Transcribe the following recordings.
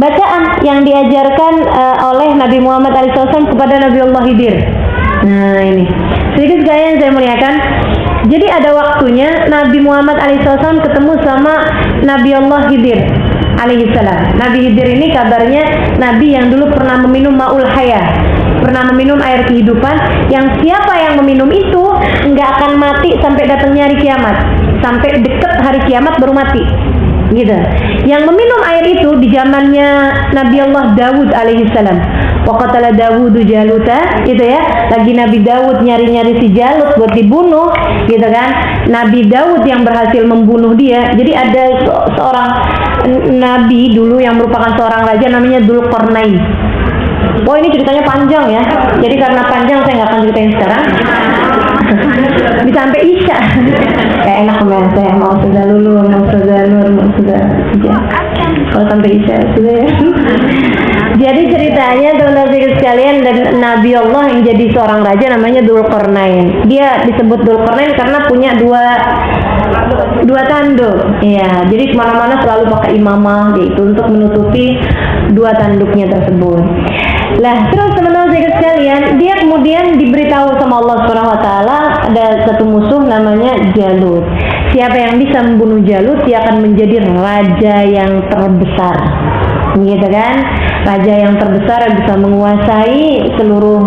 bacaan yang diajarkan oleh Nabi Muhammad SAW kepada Nabi Allah Khidir. Nah ini, sedikit sekalian saya muliakan. Jadi ada waktunya Nabi Muhammad SAW ketemu sama Nabi Allah Khidir alaihissalam. Nabi Khidir ini kabarnya Nabi yang dulu pernah meminum ma'ul haya, pernah meminum air kehidupan, yang siapa yang meminum itu nggak akan mati sampai datangnya hari kiamat, sampai deket hari kiamat baru mati, gitu. Yang meminum air itu di zamannya Nabi Allah Dawud alaihissalam. Wa qatala Dawudu Jaluta, gitu ya. Lagi Nabi Dawud nyari-nyari si Jalut buat dibunuh, gitu kan. Nabi Dawud yang berhasil membunuh dia. Jadi ada seorang nabi dulu yang merupakan seorang raja namanya Dzulqarnain. Oh ini ceritanya panjang ya. Jadi karena panjang saya nggak akan ceritain sekarang. Bisa sampai Isya. Kayak enak men, saya mau sudah lulu, mau sudah nur, mau sudah ya. Kalau sampai Isya sudah ya. Jadi ceritanya teman-teman sekalian, dan Nabi Allah yang jadi seorang raja namanya Dzulqarnain. Dia disebut Dzulqarnain karena punya dua tanduk. Iya, jadi kemana-mana selalu pakai imamah, yaitu untuk menutupi dua tanduknya tersebut. Lah terus teman-teman sekalian, dia kemudian diberitahu sama Allah SWT ada satu musuh namanya Jalut. Siapa yang bisa membunuh Jalut, dia akan menjadi raja yang terbesar, gitu kan? Raja yang terbesar yang bisa menguasai seluruh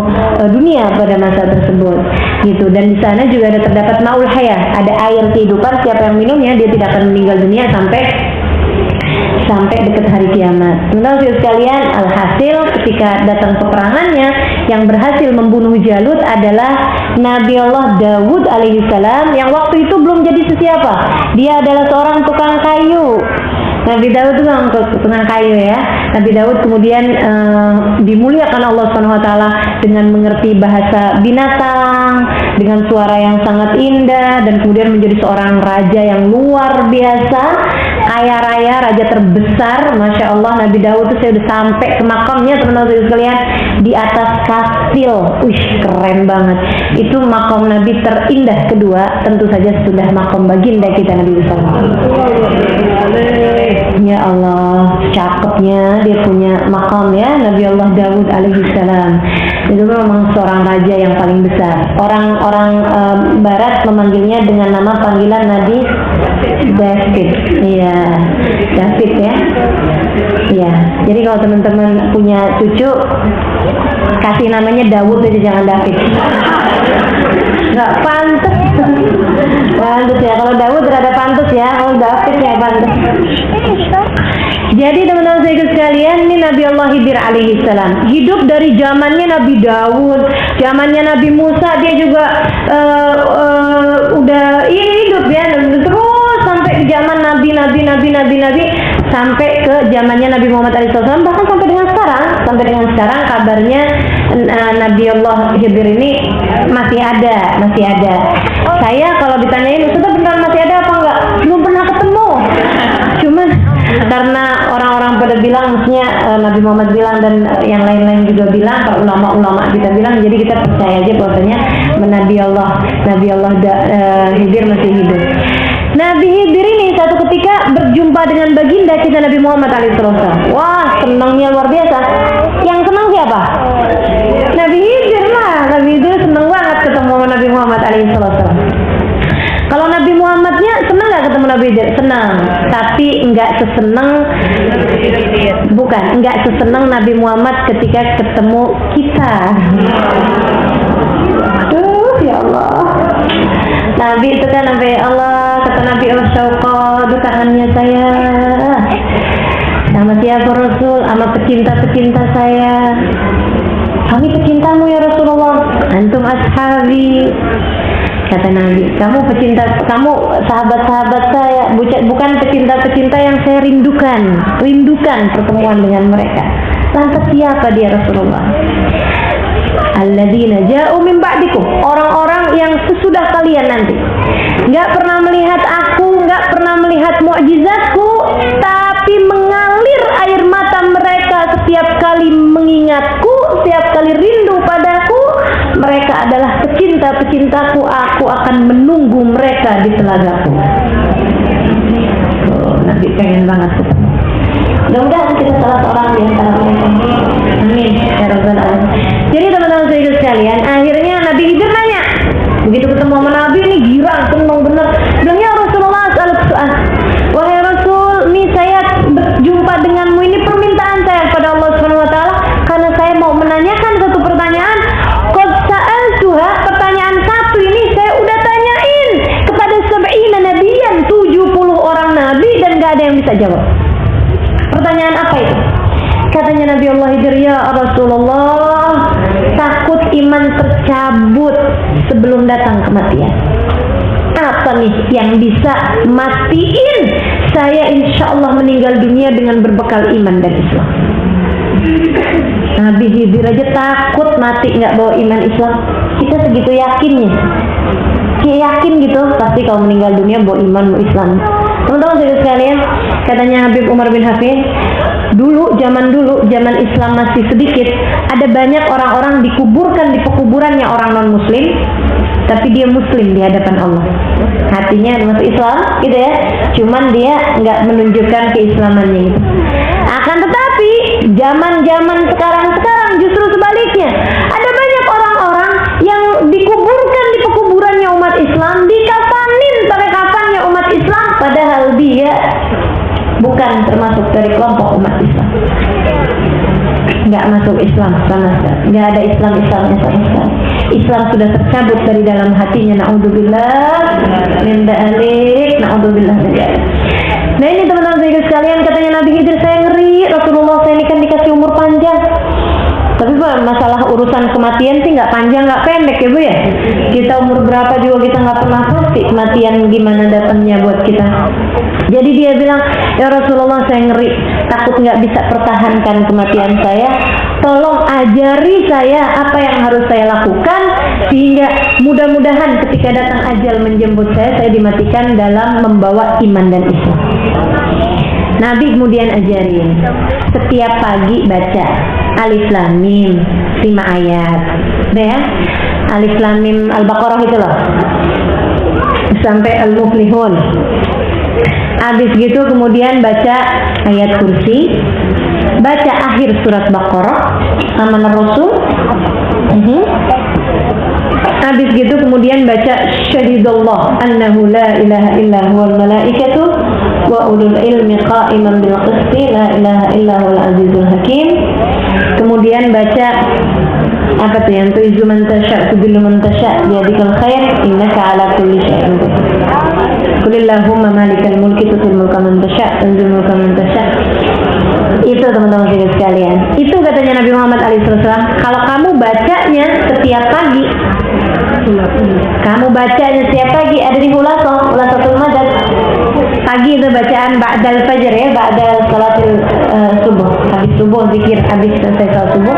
dunia pada masa tersebut, gitu. Dan di sana juga ada terdapat ma'ul haya, ada air kehidupan. Siapa yang minumnya dia tidak akan meninggal dunia sampai dekat hari kiamat. Teman-teman sekalian, alhasil ketika datang peperangannya, yang berhasil membunuh Jalut adalah Nabi Allah Dawud alaihissalam, yang waktu itu belum jadi sesiapa. Dia adalah seorang tukang kayu. Nabi Dawud itu tukang kayu ya. Nabi Dawud kemudian dimuliakan Allah SWT dengan mengerti bahasa binatang, dengan suara yang sangat indah, dan kemudian menjadi seorang raja yang luar biasa, kaya raya, raja terbesar. Masya Allah, Nabi Dawud itu saya udah sampai ke makamnya teman-teman sekalian, di atas kastil. Wih, keren banget. Itu makam Nabi terindah kedua, tentu saja sudah makam baginda kita Nabi Muhammad. Ya Allah, cakepnya dia punya makam ya, Nabi Allah Dawud alaihissalam. Itu memang seorang raja yang paling besar. Orang-orang Barat memanggilnya dengan nama panggilan Nabi David. Iya, David ya. Iya. Jadi kalau teman-teman punya cucu, kasih namanya Dawud aja, jangan David. Nggak pantas. Pantas ya, kalau Dawud rada pantas ya, kalau David ya pantas. Jadi teman-teman sekalian, ini Nabi Allah Khidir alaihissalam hidup dari zamannya Nabi Dawud, zamannya Nabi Musa. Dia juga udah hidup ya, terus sampai ke zaman Nabi sampai ke zamannya Nabi Muhammad SAW, bahkan sampai dengan sekarang kabarnya Nabi Allah Khidir ini masih ada. Saya kalau ditanyain, "Ustaz beneran masih ada apa enggak?" Belum pernah ketemu. Cuman karena orang-orang pada bilang, maksudnya Nabi Muhammad bilang dan yang lain-lain juga bilang, para ulama-ulama kita bilang, jadi kita percaya aja bahwasanya Nabi Allah Khidir masih hidup. Nabi Khidir ini satu ketika berjumpa dengan baginda kita Nabi Muhammad alaihissalam. Wah, senangnya luar biasa. Yang senang siapa? Nabi Khidir lah. Nabi Khidir senang banget ketemu Nabi Muhammad alaihissalam. Kalau Nabi Muhammadnya senang nggak ketemu Nabi Khidir? Senang, tapi nggak sesenang Nabi Muhammad ketika ketemu kita. Aduh, ya Allah. Nabi itu kan Nabi Allah, kata Nabi Syauqa, kangennya saya sama siapa Rasul, sama pecinta-pecinta saya. Kami pecintamu ya Rasulullah, antum ashabi. Kata Nabi, kamu sahabat-sahabat saya, bukan pecinta-pecinta yang saya rindukan pertemuan dengan mereka. Lantas siapa dia Rasulullah? Alladzina ja'u min ba'dikum, orang-orang yang sesudah kalian nanti. Enggak pernah melihat aku, enggak pernah melihat mukjizatku, tapi mengalir air mata mereka setiap kali mengingatku, setiap kali rindu padaku. Mereka adalah pecinta-pecintaku, aku akan menunggu mereka di telagaku. Nabi pengen banget. Mudah-mudahan kita salah seorang katanya Nabi Allah Khidir, ya Rasulullah, takut iman tercabut sebelum datang kematian. Apa nih yang bisa mastiin saya insya Allah meninggal dunia dengan berbekal iman dan Islam? Nabi Khidir aja takut mati nggak bawa iman Islam. Kita segitu yakinnya, kayak yakin gitu pasti kalau meninggal dunia bawa iman bawa Islam. Teman-teman sekalian, katanya Habib Umar bin Hafid, zaman dulu zaman Islam masih sedikit, ada banyak orang-orang dikuburkan di pekuburannya orang non Muslim, tapi dia Muslim di hadapan Allah. Hatinya masuk Islam, gitu ya. Cuman dia nggak menunjukkan keislamannya gitu. Akan tetapi zaman sekarang justru sebaliknya, ada banyak orang-orang yang dikuburkan di pekuburannya umat Islam, dikafanin pakai kafannya umat Islam, padahal dia bukan termasuk dari kelompok umat Islam. Nggak masuk Islam sama sekali, nggak ada Islamnya sama sekali. Islam sudah tercabut dari dalam hatinya. Naudzubillah min dzalik, naudzubillah min dzalik. Nah ini teman-teman sekalian, katanya Nabi Khidir, saya ngeri, Rasulullah saya ini kan dikasih umur panjang. Tapi masalah urusan kematian sih nggak panjang nggak pendek ya Bu ya. Kita umur berapa juga kita nggak pernah pasti kematian gimana datangnya buat kita. Jadi dia bilang, ya Rasulullah saya ngeri, takut nggak bisa pertahankan kematian saya. Tolong ajari saya apa yang harus saya lakukan sehingga mudah-mudahan ketika datang ajal menjemput saya dimatikan dalam membawa iman dan Islam. Nabi kemudian ajarin, setiap pagi baca Alif Lam Mim 5 ayat. Udah ya? Alif Lam Mim Al-Baqarah itu loh. Sampai Al-Muflihun. Habis gitu kemudian baca ayat kursi, baca akhir surat Baqarah, Amanar Rasul. Habis gitu kemudian baca Syahidullah annahu la ilaha illa huwal malaikatu wa ulul ilmi qa'iman bil qisti la ilaha illa huwal azizul hakim. Kemudian baca apa tuh yang tu'izu man tasya' tudillu man tasya' biyadikal khair innaka ala kulli syai'in qadir. Qulillahumma malikal mulki tu'til mulka man tasya' tanzilul mulka man tasya'. Itu teman-teman sekalian, itu katanya Nabi Muhammad SAW, kalau kamu bacanya setiap pagi, ada di Khulasatul Madad. Pagi itu bacaan ba'dal fajr ya, ba'dal salatil subuh. Habis subuh zikir, habis selesai salat subuh.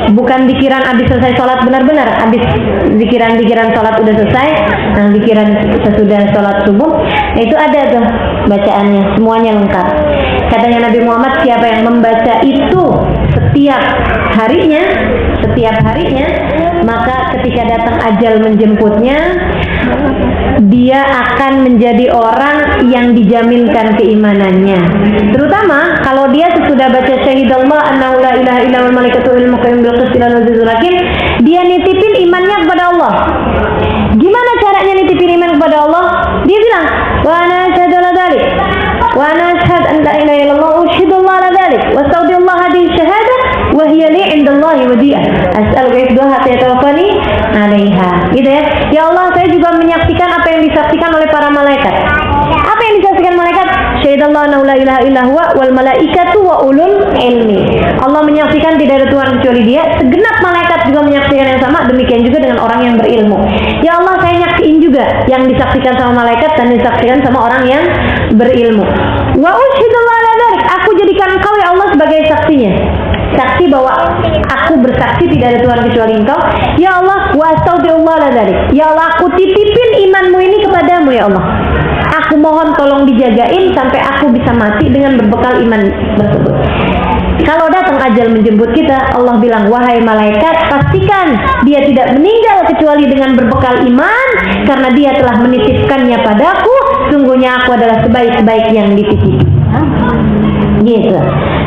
Bukan zikiran habis selesai sholat benar-benar, habis zikiran sholat udah selesai, nah zikiran sesudah sholat subuh, itu ada tuh bacaannya, semuanya lengkap. Katanya Nabi Muhammad, siapa yang membaca itu setiap harinya, maka ketika datang ajal menjemputnya, dia akan menjadi orang yang dijaminkan keimanannya. Terutama kalau dia sesudah baca syahidallah annahu la ilaha illa huwal malaikatu wal muqayyim bil qisti la azizul hakim, dia nitipin imannya kepada Allah. Gimana caranya nitipin iman kepada Allah? Dia bilang, wa ana asyhadu ala dzalik, wa ana asyhadu an la ilaha illallah wa asyhadullah ala dzalik wa astaghfirullah hadhihi syahadah wa hiya li indallahi wadi'ah as'aluka ifdaha hatta yatawaffani 'alaiha. Gitu ya. Ya Allah, saya juga menyaksikan apa yang disaksikan oleh para malaikat. Apa yang disaksikan malaikat? Syahidallahu annahu la ilaha illa huwa wal malaikatu wa ulul ilmi. Allah menyaksikan tidak ada Tuhan kecuali Dia. Segenap malaikat juga menyaksikan yang sama. Demikian juga dengan orang yang berilmu. Ya Allah, saya nyaksiin juga yang disaksikan sama malaikat dan disaksikan sama orang yang berilmu. Wa usyhidullah ala dzalik. Aku jadikan Engkau ya Allah sebagai saksinya. Saksi bahwa aku bersaksi tidak ada Tuhan kecuali Engkau. Ya Allah, wa astaghfirullah ala dzalik. Ya Allah, aku titipin imanmu ini kepadamu ya Allah. Aku mohon tolong dijagain sampai aku bisa mati dengan berbekal iman tersebut. Kalau datang ajal menjemput kita, Allah bilang, wahai malaikat, pastikan dia tidak meninggal kecuali dengan berbekal iman, karena dia telah menitipkannya padaku. Sungguhnya aku adalah sebaik-baik yang dititipi. Gitu.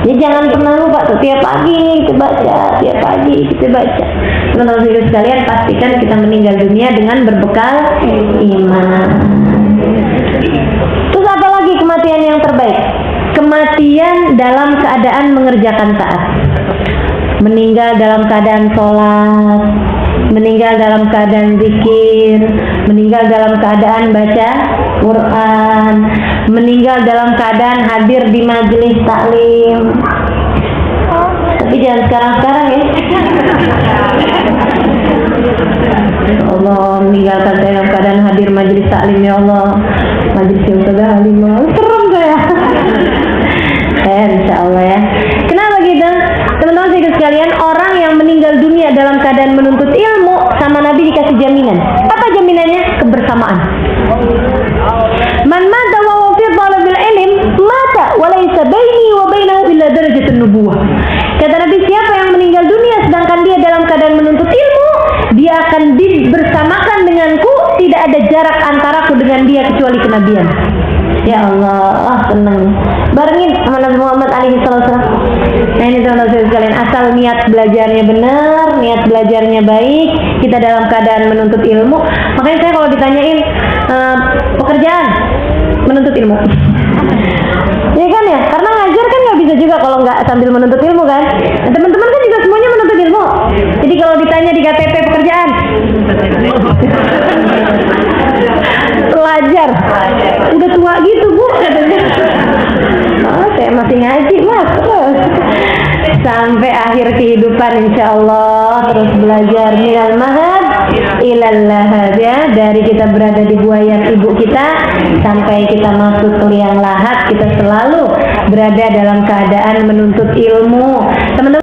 Jadi jangan pernah lupa tuh, tiap pagi kita baca, Teman-teman sekalian, pastikan kita meninggal dunia dengan berbekal iman. Terus apa lagi kematian yang terbaik? Kematian dalam keadaan mengerjakan taat. Meninggal dalam keadaan sholat, meninggal dalam keadaan zikir, meninggal dalam keadaan baca Quran, meninggal dalam keadaan hadir di majelis taklim. Tapi jangan sekarang-sekarang ya. Ya Allah, meninggalkan saya dalam keadaan hadir majelis taklim, ya Allah. Majelis yang terhalim, serem saya. Insya Allah ya. Kenapa gitu? Teman-teman sekalian, orang yang meninggal dunia dalam keadaan menuntut ilmu sama Nabi dikasih jaminan. Apa jaminannya? Kebersamaan. Man mata wa huwa fi talabil ilm mata wa laysa baini wa bainahu illa darajatun nubuwah. Kata Nabi, siapa yang meninggal dunia sedangkan dia dalam keadaan menuntut ilmu, dia akan dibersamakan denganku, tidak ada jarak antaraku dengan dia kecuali kenabian. Ya Allah, seneng barengin sama Nabi Muhammad alaihi wasallam. Nah ini teman-teman sekalian, asal niat belajarnya benar, niat belajarnya baik, kita dalam keadaan menuntut ilmu. Makanya saya kalau ditanyain pekerjaan, menuntut ilmu. Ya kan ya, karena ngajar kan nggak bisa juga kalau nggak sambil menuntut ilmu kan. Nah, teman-teman kan juga semuanya menuntut ilmu. Jadi kalau ditanya di KTP pekerjaan, pelajar, udah tua gitu bu katanya. Oh, saya masih ngaji mas, sampai akhir kehidupan insya Allah terus belajar minal mahad ilal lahad, ya, dari kita berada di buayan ibu kita sampai kita masuk ke liang lahat, kita selalu berada dalam keadaan menuntut ilmu, teman-teman.